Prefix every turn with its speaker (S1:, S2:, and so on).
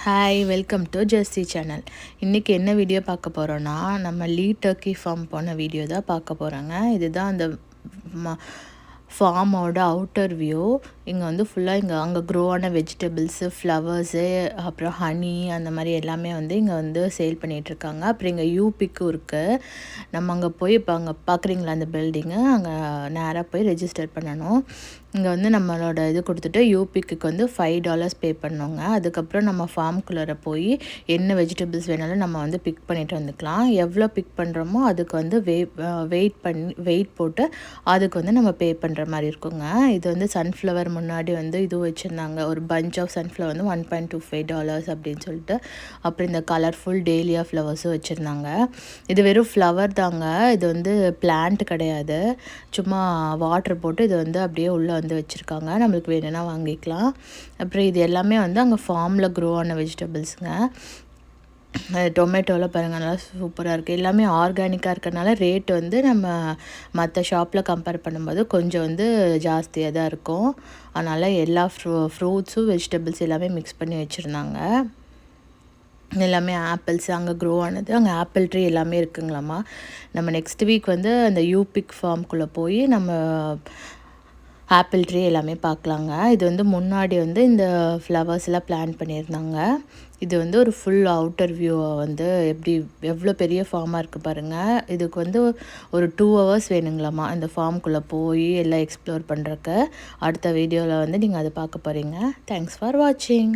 S1: Hi welcome to Jessie channel. இன்றைக்கி என்ன video பார்க்க போகிறோன்னா, நம்ம லீ டர்க்கி ஃபார்ம் போன வீடியோ தான் பார்க்க போகிறோங்க. இதுதான் அந்த ஃபார்மோட அவுட்டர் வியூ. இங்கே வந்து ஃபுல்லாக அங்கே க்ரோ ஆன வெஜிடபிள்ஸு, ஃப்ளவர்ஸு, அப்புறம் ஹனி அந்த மாதிரி எல்லாமே வந்து இங்கே வந்து சேல் பண்ணிகிட்ருக்காங்க. அப்புறம் இங்கே யூபிக்கும் இருக்குது. நம்ம அங்கே போய் இப்போ அங்கே பார்க்குறீங்களா அந்த பில்டிங்கு, அங்கே நேராக போய் ரெஜிஸ்டர் பண்ணணும். இங்கே வந்து நம்மளோட இது கொடுத்துட்டு யூபிக்கு வந்து $5 பே பண்ணோங்க. அதுக்கப்புறம் நம்ம ஃபார்ம்குள்ளே போய் என்ன வெஜிடபிள்ஸ் வேணாலும் நம்ம வந்து பிக் பண்ணிட்டு வந்துக்கலாம். எவ்வளோ பிக் பண்ணுறோமோ அதுக்கு வந்து வெயிட் போட்டு அதுக்கு வந்து நம்ம பே பண்ணுற மாதிரி இருக்குங்க. இது வந்து சன்ஃப்ளவர் முன்னாடி வந்து இது வச்சுருந்தாங்க, ஒரு பஞ்ச் ஆஃப் சன்ஃப்ளவர் வந்து $1.25 அப்படின்னு சொல்லிட்டு. அப்புறம் இந்த கலர்ஃபுல் டேலியா ஃப்ளவர்ஸும் வச்சுருந்தாங்க. இது வெறும் ஃப்ளவர் தாங்க, இது வந்து பிளான்ட் கிடையாது. சும்மா வாட்டர் போட்டு இது வந்து அப்படியே உள்ளே வந்து வச்சுருக்காங்க. நம்மளுக்கு வேணும்னா வாங்கிக்கலாம். அப்புறம் இது எல்லாமே வந்து அங்கே ஃபார்மில் க்ரோ ஆன வெஜிடபிள்ஸுங்க. டொமேட்டோவில் பாருங்கள், நல்லா சூப்பராக இருக்குது. எல்லாமே ஆர்கானிக்காக இருக்கிறனால ரேட் வந்து நம்ம மற்ற ஷாப்பில் கம்பேர் பண்ணும்போது கொஞ்சம் வந்து ஜாஸ்தியாக தான் இருக்கும். அதனால் எல்லா ஃப்ரூட்ஸும் வெஜிடபிள்ஸ் எல்லாமே மிக்ஸ் பண்ணி வச்சுருந்தாங்க. எல்லாமே ஆப்பிள்ஸ் அங்கே க்ரோ ஆனது, அங்கே ஆப்பிள் ட்ரீ எல்லாமே இருக்குங்களாம்மா. நம்ம நெக்ஸ்ட் வீக் வந்து அந்த யூபிக் ஃபார்ம்குள்ளே போய் நம்ம ஆப்பிள் ட்ரீ எல்லாமே பார்க்கலாங்க. இது வந்து முன்னாடி வந்து இந்த ஃப்ளவர்ஸ் எல்லாம் பிளான் பண்ணியிருந்தாங்க. இது வந்து ஒரு ஃபுல் அவுட்டர் வியூவை வந்து எவ்வளோ பெரிய ஃபார்மாக இருக்குது பாருங்கள். இதுக்கு வந்து ஒரு 2 hours வேணுங்களாம்மா இந்த ஃபார்ம்குள்ளே போய் எல்லாம் எக்ஸ்ப்ளோர் பண்ணுறக்கு. அடுத்த வீடியோவில் வந்து நீங்கள் அதை பார்க்க போகிறீங்க. தேங்க்ஸ் ஃபார் வாட்சிங்.